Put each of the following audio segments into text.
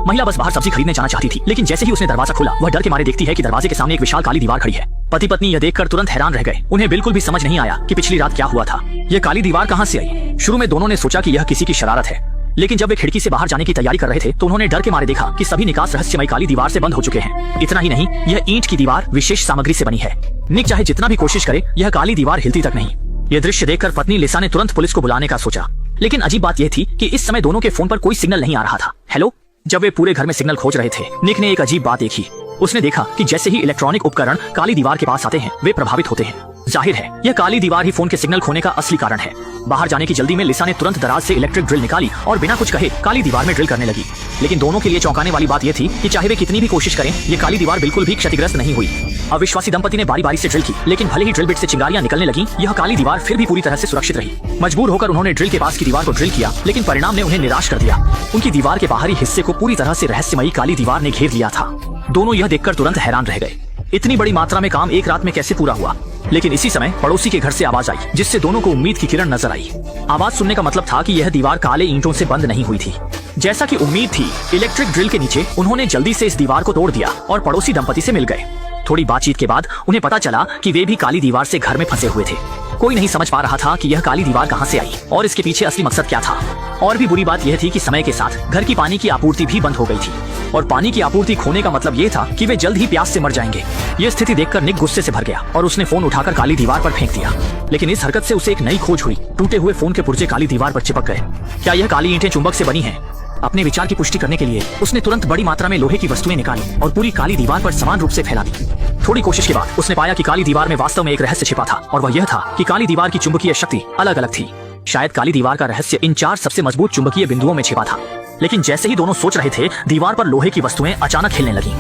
महिला बस बाहर सब्जी खरीदने जाना चाहती थी, लेकिन जैसे ही उसने दरवाजा खोला वह डर के मारे देखती है कि दरवाजे के सामने एक विशाल काली दीवार खड़ी है। पति पत्नी यह देखकर तुरंत हैरान रह गए। उन्हें बिल्कुल भी समझ नहीं आया कि पिछली रात क्या हुआ था। यह काली दीवार कहां से आई। शुरू में दोनों ने सोचा कि यह किसी की शरारत है, लेकिन जब वे खिड़की से बाहर जाने की तैयारी कर रहे थे तो उन्होंने डर के मारे देखा कि सभी निकास रहस्यमय काली दीवार से बंद हो चुके हैं। इतना ही नहीं, यह ईंट की दीवार विशेष सामग्री से बनी है। निक चाहे जितना भी कोशिश करे, यह काली दीवार हिलती तक नहीं। यह दृश्य देखकर पत्नी लिसा ने तुरंत पुलिस को बुलाने का सोचा, लेकिन अजीब बात यह थी कि इस समय दोनों के फोन पर कोई सिग्नल नहीं आ रहा था। हेलो। जब वे पूरे घर में सिग्नल खोज रहे थे, निक ने एक अजीब बात देखी। उसने देखा कि जैसे ही इलेक्ट्रॉनिक उपकरण काली दीवार के पास आते हैं वे प्रभावित होते हैं। जाहिर है यह काली दीवार ही फोन के सिग्नल खोने का असली कारण है। बाहर जाने की जल्दी में लिसा ने तुरंत दराज से इलेक्ट्रिक ड्रिल निकाली और बिना कुछ कहे काली दीवार में ड्रिल करने लगी। लेकिन दोनों के लिए चौंकाने वाली बात यह थी कि चाहे वे कितनी भी कोशिश करें, ये काली दीवार बिल्कुल भी क्षतिग्रस्त नहीं हुई। अविश्वासी दंपति ने बारी बारी से ड्रिल की, लेकिन भले ही ड्रिल बिट से चिंगारियां निकलने लगी, यह काली दीवार फिर भी पूरी तरह से सुरक्षित रही। मजबूर होकर उन्होंने ड्रिल के पास की दीवार को ड्रिल किया, लेकिन परिणाम ने उन्हें निराश कर दिया। उनकी दीवार के बाहरी हिस्से को पूरी तरह से रहस्यमयी काली दीवार ने घेर लिया था। दोनों यह देखकर तुरंत हैरान रह गए। इतनी बड़ी मात्रा में काम एक रात में कैसे पूरा हुआ। लेकिन इसी समय पड़ोसी के घर से आवाज आई, जिससे दोनों को उम्मीद की किरण नजर आई। आवाज सुनने का मतलब था कि यह दीवार काले ईंटों से बंद नहीं हुई थी। जैसा कि उम्मीद थी, इलेक्ट्रिक ड्रिल के नीचे उन्होंने जल्दी से इस दीवार को तोड़ दिया और पड़ोसी दंपति से मिल गए। थोड़ी बातचीत के बाद उन्हें पता चला कि वे भी काली दीवार से घर में फंसे हुए थे। कोई नहीं समझ पा रहा था कि यह काली दीवार कहां से आई और इसके पीछे असली मकसद क्या था। और भी बुरी बात यह थी कि समय के साथ घर की पानी की आपूर्ति भी बंद हो गई थी, और पानी की आपूर्ति खोने का मतलब ये था कि वे जल्द ही प्यास से मर जाएंगे। यह स्थिति देखकर निक गुस्से से भर गया और उसने फोन उठाकर काली दीवार पर फेंक दिया। लेकिन इस हरकत से उसे एक नई खोज हुई। टूटे हुए फोन के पुर्जे काली दीवार पर चिपक गए। क्या यह काली ईंटें चुंबक से बनी हैं? अपने विचार की पुष्टि करने के लिए उसने तुरंत बड़ी मात्रा में लोहे की वस्तुएं निकाली और पूरी काली दीवार पर समान रूप से फैला दी। थोड़ी कोशिश के बाद उसने पाया कि काली दीवार में वास्तव में एक रहस्य छिपा था, और वह यह था कि काली दीवार की चुंबकीय शक्ति अलग अलग थी। शायद काली दीवार का रहस्य इन 4 सबसे मजबूत चुंबकीय बिंदुओं में छिपा था। लेकिन जैसे ही दोनों सोच रहे थे, दीवार पर लोहे की वस्तुएं अचानक हिलने लगीं।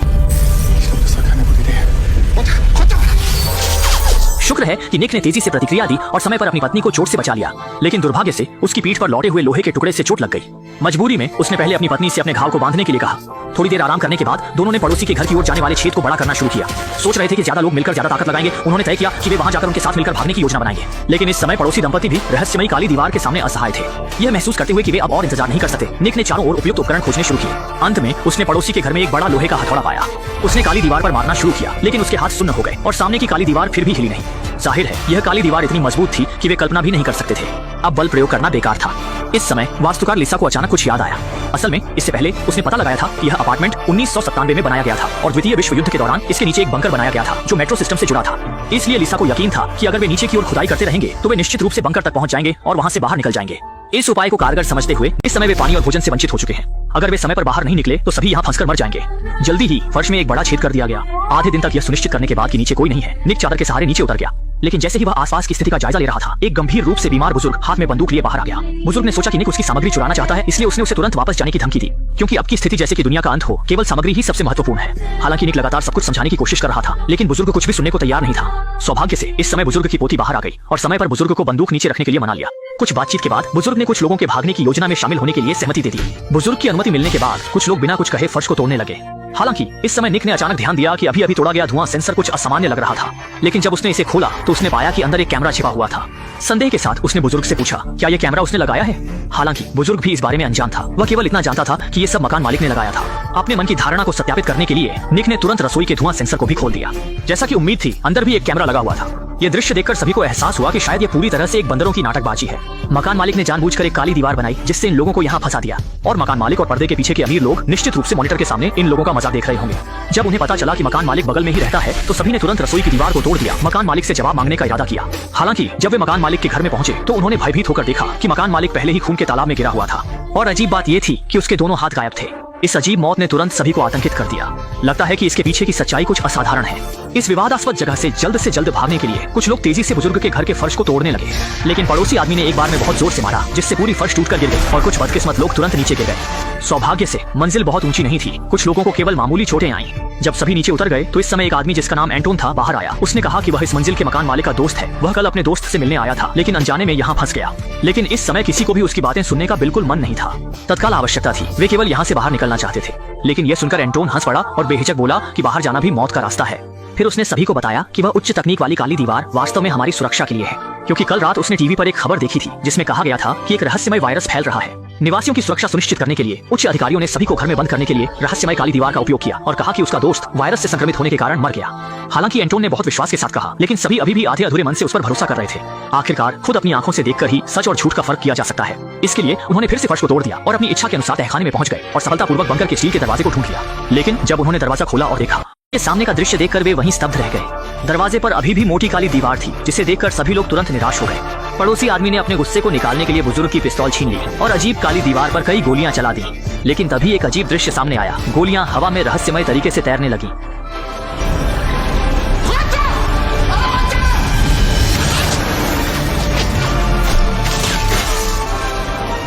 शुक्र है कि निक ने तेजी से प्रतिक्रिया दी और समय पर अपनी पत्नी को चोट से बचा लिया, लेकिन दुर्भाग्य से उसकी पीठ पर लौटे हुए लोहे के टुकड़े से चोट लग गई। मजबूरी में उसने पहले अपनी पत्नी से अपने घाव को बांधने के लिए कहा। थोड़ी देर आराम करने के बाद दोनों ने पड़ोसी के घर की ओर जाने वाले छेद को बड़ा करना शुरू किया। सोच रहे थे कि ज्यादा लोग मिलकर ज्यादा ताकत लगाएंगे। उन्होंने तय किया कि वे वहां जाकर उनके साथ मिलकर भागने की योजना बनाएंगे। लेकिन इस समय पड़ोसी दंपति भी रहस्यमयी काली दीवार के सामने असहाय थे। यह महसूस करते हुए कि वे अब और इंतजार नहीं कर सकते, निक ने चारों ओर उपयुक्त उपकरण खोजने शुरू किए। अंत में उसने पड़ोसी के घर में एक बड़ा लोहे का हथौड़ा पाया। उसने काली दीवार पर मारना शुरू किया, लेकिन उसके हाथ सुन्न हो गए और सामने की काली दीवार फिर भी हिली नहीं। जाहिर है यह काली दीवार इतनी मजबूत थी कि वे कल्पना भी नहीं कर सकते थे। अब बल प्रयोग करना बेकार था। इस समय वास्तुकार लिसा को अचानक कुछ याद आया। असल में इससे पहले उसने पता लगाया था कि यह अपार्टमेंट 1997 में बनाया गया था और द्वितीय विश्व युद्ध के दौरान इसके नीचे एक बंकर बनाया गया था जो मेट्रो सिस्टम से जुड़ा था। इसलिए लिसा को यकीन था कि अगर वे नीचे की ओर खुदाई करते रहेंगे तो वे निश्चित रूप से बंकर तक पहुंच जाएंगे और वहां से बाहर निकल जाएंगे। इस उपाय को कारगर समझते हुए इस समय वे पानी और भोजन से वंचित हो चुके हैं। अगर वे समय पर बाहर नहीं निकले तो सभी यहाँ फंसकर मर जाएंगे। जल्दी ही फर्श में एक बड़ा छेद कर दिया गया। आधे दिन तक यह सुनिश्चित करने के बाद कि नीचे कोई नहीं है, निक चादर के सहारे नीचे उतर गया। लेकिन जैसे ही वह आसपास की स्थिति का जायजा ले रहा था, एक गंभीर रूप से बीमार बुजुर्ग हाथ में बंदूक लिए बाहर आ गया। बुजुर्ग ने सोचा कि निक उसकी सामग्री चुराना चाहता है, इसलिए उसने उसे तुरंत वापस जाने की धमकी दी। क्योंकि अब की स्थिति जैसे कि दुनिया का अंत हो, केवल सामग्री ही सबसे महत्वपूर्ण है। हालांकि निक लगातार सब कुछ समझाने की कोशिश कर रहा था, लेकिन बुजुर्ग कुछ भी सुनने को तैयार नहीं था। सौभाग्य से इस समय बुजुर्ग की पोती बाहर आ गई और समय पर बुजुर्ग को बंदूक नीचे रखने के लिए मना लिया। कुछ बातचीत के बाद बुजुर्ग ने कुछ लोगों के भागने की योजना में शामिल होने के लिए सहमति दे दी। बुजुर्ग की अनुमति मिलने के बाद कुछ लोग बिना कुछ कहे फर्श को तोड़ने लगे। हालांकि इस समय निक ने अचानक ध्यान दिया कि अभी अभी तोड़ा गया धुआं सेंसर कुछ असामान्य लग रहा था। लेकिन जब उसने इसे खोला तो उसने पाया कि अंदर एक कैमरा छिपा हुआ था। संदेह के साथ उसने बुजुर्ग से पूछा, क्या यह कैमरा उसने लगाया है? हालांकि बुजुर्ग भी इस बारे में अनजान था। वह केवल इतना जानता था कि ये सब मकान मालिक ने लगाया था। अपने मन की धारणा को सत्यापित करने के लिए निक ने तुरंत रसोई के धुआं सेंसर को भी खोल दिया। जैसा कि उम्मीद थी, अंदर भी एक कैमरा लगा हुआ था। यह दृश्य देखकर सभी को एहसास हुआ कि शायद यह पूरी तरह से एक बंदरों की नाटकबाजी है। मकान मालिक ने जानबूझकर एक काली दीवार बनाई जिससे इन लोगों को यहाँ फंसा दिया, और मकान मालिक और पर्दे के पीछे के अमीर लोग निश्चित रूप से मॉनिटर के सामने इन लोगों का मजा देख रहे होंगे। जब उन्हें पता चला कि मकान मालिक बगल में ही रहता है तो सभी ने तुरंत रसोई की दीवार को तोड़ दिया, मकान मालिक से जवाब मांगने का इरादा किया। हालांकि जब वे मकान मालिक के घर में पहुंचे तो उन्होंने भयभीत होकर देखा कि मकान मालिक पहले ही खून के तालाब में गिरा हुआ था, और अजीब बात यह थी कि उसके दोनों हाथ गायब थे। इस अजीब मौत ने तुरंत सभी को आतंकित कर दिया। लगता है कि इसके पीछे की सच्चाई कुछ असाधारण है। इस विवादास्पद जगह से जल्द भागने के लिए कुछ लोग तेजी से बुजुर्ग के घर के फर्श को तोड़ने लगे, लेकिन पड़ोसी आदमी ने एक बार में बहुत जोर से मारा जिससे पूरी फर्श टूटकर गिर गई और कुछ बदकिस्मत लोग तुरंत नीचे गिर गए। सौभाग्य से मंजिल बहुत ऊंची नहीं थी, कुछ लोगों को केवल मामूली चोटें आईं। जब सभी नीचे उतर गए तो इस समय एक आदमी जिसका नाम एंटोन था बाहर आया। उसने कहा कि वह इस मंजिल के मकान मालिक का दोस्त है। वह कल अपने दोस्त से मिलने आया था, लेकिन अनजाने में यहाँ फंस गया। लेकिन इस समय किसी को भी उसकी बातें सुनने का बिल्कुल मन नहीं था। तत्काल आवश्यकता थी, वे केवल यहाँ से बाहर निकलना चाहते थे। लेकिन यह सुनकर एंटोन हंस पड़ा और बेहिचक बोला कि बाहर जाना भी मौत का रास्ता है। फिर उसने सभी को बताया कि वह उच्च तकनीक वाली काली दीवार वास्तव में हमारी सुरक्षा के लिए है, क्योंकि कल रात उसने टीवी पर एक खबर देखी थी जिसमें कहा गया था कि एक रहस्यमय वायरस फैल रहा है। निवासियों की सुरक्षा सुनिश्चित करने के लिए उच्च अधिकारियों ने सभी को घर में बंद करने के लिए रहस्यमय काली दीवार का उपयोग किया और कहा कि उसका दोस्त वायरस से संक्रमित होने के कारण मर गया। हालांकि एंटोन ने बहुत विश्वास के साथ कहा, लेकिन सभी अभी भी आधे अधूरे मन से उस पर भरोसा कर रहे थे। आखिरकार खुद अपनी आंखों से देखकर ही सच और झूठ का फर्क किया जा सकता है। इसके लिए उन्होंने फिर से फर्श को तोड़ दिया और अपनी इच्छा के अनुसार तहखाने में पहुंच गए और सफलतापूर्वक बंकर के स्टील के दरवाजे को ढूंढ लिया। लेकिन जब उन्होंने दरवाजा खोला और देखा, सामने का दृश्य देखकर वे वहीं स्तब्ध रह गए। दरवाजे पर अभी भी मोटी काली दीवार थी, जिसे देखकर सभी लोग तुरंत निराश हो गए। पड़ोसी आदमी ने अपने गुस्से को निकालने के लिए बुजुर्ग की पिस्तौल छीन ली और अजीब काली दीवार पर कई गोलियां चला दी। लेकिन तभी एक अजीब दृश्य सामने आया। गोलियां हवा में रहस्यमय तरीके से तैरने लगी।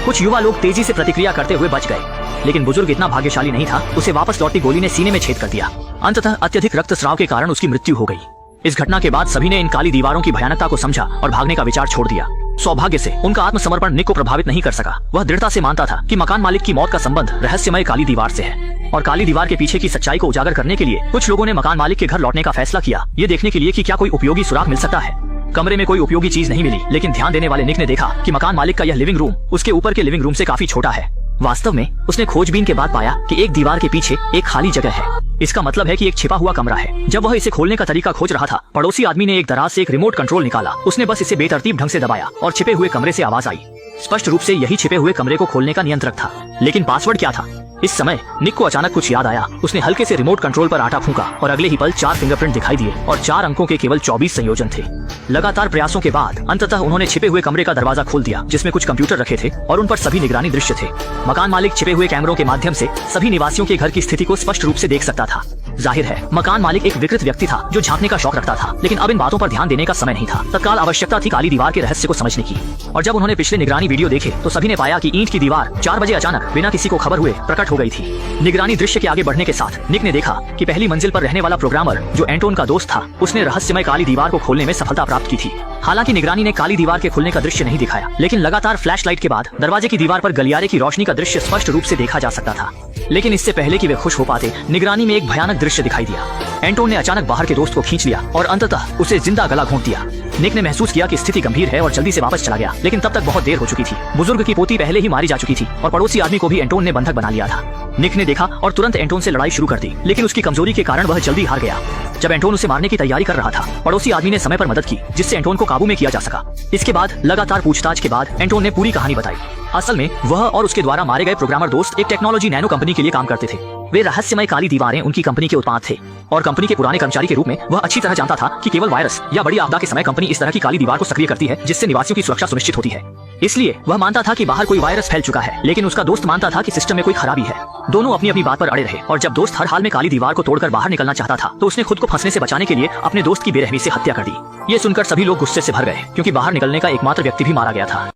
कुछ युवा लोग तेजी से प्रतिक्रिया करते हुए बच गए, लेकिन बुजुर्ग इतना भाग्यशाली नहीं था। उसे वापस लौटती गोली ने सीने में छेद कर दिया। अंततः अत्यधिक रक्तस्राव के कारण उसकी मृत्यु हो गई। इस घटना के बाद सभी ने इन काली दीवारों की भयानकता को समझा और भागने का विचार छोड़ दिया। सौभाग्य से उनका आत्मसमर्पण निक को प्रभावित नहीं कर सका। वह दृढ़ता से मानता था कि मकान मालिक की मौत का संबंध रहस्यमय काली दीवार से है और काली दीवार के पीछे की सच्चाई को उजागर करने के लिए कुछ लोगों ने मकान मालिक के घर लौटने का फैसला किया, ये देखने के लिए कि क्या कोई उपयोगी सुराग मिल सकता है। कमरे में कोई उपयोगी चीज नहीं मिली, लेकिन ध्यान देने वाले निक ने देखा कि मकान मालिक का यह लिविंग रूम उसके ऊपर के लिविंग रूम से काफी छोटा है। वास्तव में उसने खोजबीन के बाद पाया कि एक दीवार के पीछे एक खाली जगह है। इसका मतलब है कि एक छिपा हुआ कमरा है। जब वह इसे खोलने का तरीका खोज रहा था, पड़ोसी आदमी ने एक दराज से एक रिमोट कंट्रोल निकाला। उसने बस इसे बेतरतीब ढंग से दबाया और छिपे हुए कमरे से आवाज आई। स्पष्ट रूप से यही छिपे हुए कमरे को खोलने का नियंत्रक था। लेकिन पासवर्ड क्या था? इस समय निक को अचानक कुछ याद आया। उसने हल्के से रिमोट कंट्रोल पर आटा फूंका और अगले ही पल 4 फिंगरप्रिंट दिखाई दिए और 4 अंकों के केवल 24 संयोजन थे। लगातार प्रयासों के बाद अंततः उन्होंने छिपे हुए कमरे का दरवाजा खोल दिया, जिसमें कुछ कंप्यूटर रखे थे और उन पर सभी निगरानी दृश्य थे। मकान मालिक छिपे हुए कैमरों के माध्यम से सभी निवासियों के घर की स्थिति को स्पष्ट रूप से देख सकता था। जाहिर है मकान मालिक एक विकृत व्यक्ति था जो झांकने का शौक रखता था, लेकिन अब इन बातों पर ध्यान देने का समय नहीं था। तत्काल आवश्यकता थी काली दीवार के रहस्य को समझने की। और जब उन्होंने पिछले निगरानी वीडियो देखे तो सभी ने पाया कि ईंट की दीवार 4 बजे अचानक बिना किसी को खबर हुए प्रकट हो गई थी। निगरानी दृश्य के आगे बढ़ने के साथ निक ने देखा कि पहली मंजिल पर रहने वाला प्रोग्रामर जो एंटोन का दोस्त था, उसने रहस्यमय काली दीवार को खोलने में सफलता प्राप्त की थी। हालांकि निगरानी ने काली दीवार के खुलने का दृश्य नहीं दिखाया, लेकिन लगातार फ्लैशलाइट के बाद दरवाजे की दीवार पर गलियारे की रोशनी का दृश्य स्पष्ट रूप से देखा जा सकता था। लेकिन इससे पहले कि वे खुश हो पाते, निगरानी में एक भयानक दृश्य दिखाई दिया। एंटोन ने अचानक बाहर के दोस्त को खींच लिया और अंततः उसे जिंदा गला घोंट दिया। निक ने महसूस किया कि स्थिति गंभीर है और जल्दी से वापस चला गया, लेकिन तब तक बहुत देर हो चुकी थी। बुजुर्ग की पोती पहले ही मारी जा चुकी थी और पड़ोसी आदमी को भी एंटोन ने बंधक बना लिया था। निक ने देखा और तुरंत एंटोन से लड़ाई शुरू कर दी, लेकिन उसकी कमजोरी के कारण वह जल्दी हार गया। जब एंटोन उसे मारने की तैयारी कर रहा था, पड़ोसी आदमी ने समय पर मदद की, जिससे एंटोन को काबू में किया जा सका। इसके बाद लगातार पूछताछ के बाद एंटोन ने पूरी कहानी बताई। असल में वह और उसके द्वारा मारे गए प्रोग्रामर दोस्त एक टेक्नोलॉजी नैनो कंपनी के लिए काम करते थे। वे रहस्यमय काली दीवारें उनकी कंपनी के उत्पाद थे और कंपनी के पुराने कर्मचारी के रूप में वह अच्छी तरह जानता था कि केवल वायरस या बड़ी आपदा के समय कंपनी इस तरह की काली दीवार को सक्रिय करती है, जिससे निवासियों की सुरक्षा सुनिश्चित होती है। इसलिए वह मानता था कि बाहर कोई वायरस फैल चुका है, लेकिन उसका दोस्त मानता था कि सिस्टम में कोई खराबी है। दोनों अपनी अपनी बात पर अड़े रहे और जब दोस्त हर हाल में काली दीवार को तोड़कर बाहर निकलना चाहता था, तो उसने खुद को फंसने से बचाने के लिए अपने दोस्त की बेरहमी से हत्या कर दी। ये सुनकर सभी लोग गुस्से से भर गए, क्योंकि बाहर निकलने का एकमात्र व्यक्ति भी मारा गया था।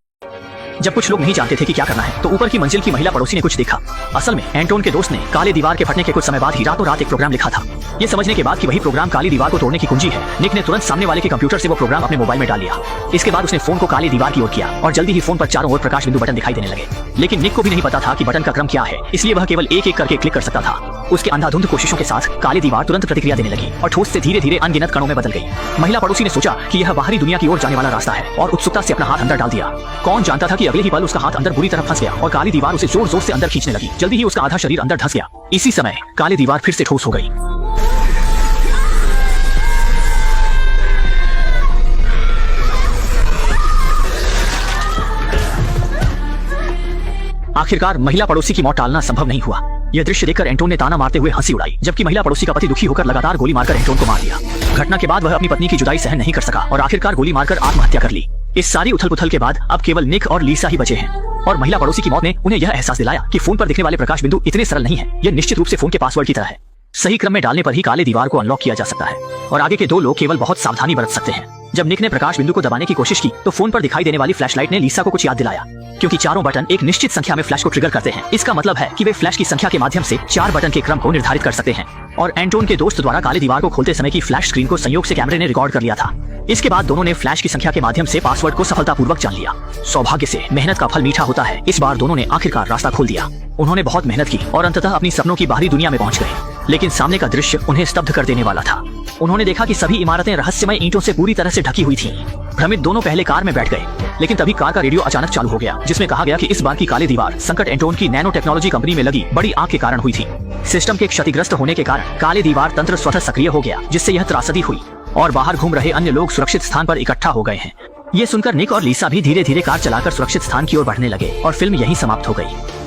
जब कुछ लोग नहीं जानते थे कि क्या करना है, तो ऊपर की मंजिल की महिला पड़ोसी ने कुछ देखा। असल में एंटोन के दोस्त ने काले दीवार के फटने के कुछ समय बाद ही रातों रात एक प्रोग्राम लिखा था। ये समझने के बाद कि वही प्रोग्राम काली दीवार को तोड़ने की कुंजी है, निक ने तुरंत सामने वाले के कंप्यूटर से वो प्रोग्राम अपने मोबाइल में डाल लिया। इसके बाद उसने फोन को काली दीवार की ओर किया और जल्दी ही फोन पर चारों ओर प्रकाश बिंदु बटन दिखाई देने लगे। लेकिन निक को भी नहीं पता था कि बटन का क्रम क्या है, इसलिए वह केवल एक एक करके क्लिक कर सकता था। उसके अंधाधुंध कोशिशों के साथ काली दीवार तुरंत प्रतिक्रिया देने लगी और ठोस से धीरे धीरे अनगिनत कणों में बदल गई। महिला पड़ोसी ने सोचा कि यह बाहरी दुनिया की ओर जाने वाला रास्ता है और उत्सुकता से अपना हाथ अंदर डाल दिया। कौन जानता था कि अगले ही पल उसका हाथ अंदर बुरी तरह फंस गया और काली दीवार उसे जोर जोर से अंदर खींचने लगी। जल्दी ही उसका आधा शरीर अंदर धंस गया। इसी समय काली दीवार फिर से ठोस हो गई। आखिरकार महिला पड़ोसी की मौत टालना संभव नहीं हुआ। यह दृश्य देखकर एंटोन ने ताना मारते हुए हंसी उड़ाई, जबकि महिला पड़ोसी का पति दुखी होकर लगातार गोली मारकर एंटोन को मार दिया। घटना के बाद वह अपनी पत्नी की जुदाई सहन नहीं कर सका और आखिरकार गोली मारकर आत्महत्या कर ली। इस सारी उथल पुथल के बाद अब केवल निक और लीसा ही बचे हैं और महिला पड़ोसी की मौत ने उन्हें यह एहसास दिलाया कि फोन पर दिखने वाले प्रकाश बिंदु इतने सरल नहीं है। यह निश्चित रूप से फोन के पासवर्ड की तरह है। सही क्रम में डालने पर ही काले दीवार को अनलॉक किया जा सकता है और आगे के 2 लोग केवल बहुत सावधानी बरत सकते हैं। जब निक ने प्रकाश बिंदु को दबाने की कोशिश की तो फोन पर दिखाई देने वाली फ्लैशलाइट ने लीसा को कुछ याद दिलाया, क्योंकि चारों बटन एक निश्चित संख्या में फ्लैश को ट्रिगर करते हैं। इसका मतलब है कि वे फ्लैश की संख्या के माध्यम से 4 बटन के क्रम को निर्धारित कर सकते हैं और एंटोन के दोस्त द्वारा काले दीवार को खोलते समय की फ्लैश स्क्रीन को संयोग से कैमरे ने रिकॉर्ड कर लिया था। इसके बाद दोनों ने फ्लैश की संख्या के माध्यम से पासवर्ड को सफलतापूर्वक जान लिया। सौभाग्य से मेहनत का फल मीठा होता है। इस बार दोनों ने आखिरकार रास्ता खोल दिया। उन्होंने बहुत मेहनत की और अंततः अपनी सपनों की बाहरी दुनिया में पहुंच गए, लेकिन सामने का दृश्य उन्हें स्तब्ध कर देने वाला था। उन्होंने देखा कि सभी इमारतें रहस्यमय ईंटों से पूरी तरह से ढकी हुई थीं। भ्रमित दोनों पहले कार में बैठ गए लेकिन तभी कार का रेडियो अचानक चालू हो गया, जिसमें कहा गया कि इस बार की काली दीवार संकट एंटोन की नैनो टेक्नोलॉजी कंपनी में लगी बड़ी आग के कारण हुई थी। सिस्टम के क्षतिग्रस्त होने के कारण काले दीवार तंत्र स्वतः सक्रिय हो गया, जिससे यह त्रासदी हुई और बाहर घूम रहे अन्य लोग सुरक्षित स्थान पर इकट्ठा हो गए हैं। ये सुनकर निक और लीसा भी धीरे धीरे कार चलाकर सुरक्षित स्थान की ओर बढ़ने लगे और फिल्म यहीं समाप्त हो गई।